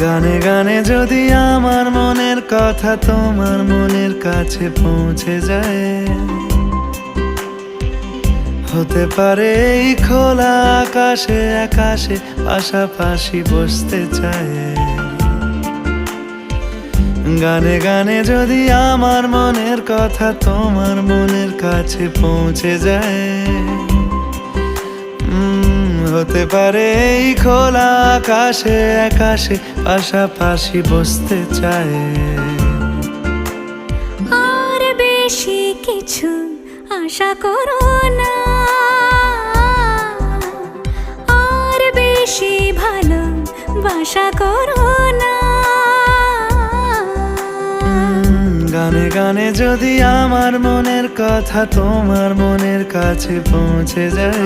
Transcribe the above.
গানে গানে যদি আমার মনের কথা তোমার মনের কাছে পৌঁছে যায়, হতে পারে এই খোলা আকাশে আকাশে পাশাপাশি বসতে চায়। গানে গানে যদি আমার মনের কথা তোমার মনের কাছে পৌঁছে যায়, হতে পারে এই খোলা আকাশে আকাশে পাশাপাশি বসতে চায়। আর বেশি কিছু আশা করো না, আর বেশি ভালোবাসা করো না। গানে গানে যদি আমার মনের কথা তোমার মনের কাছে পৌঁছে যায়,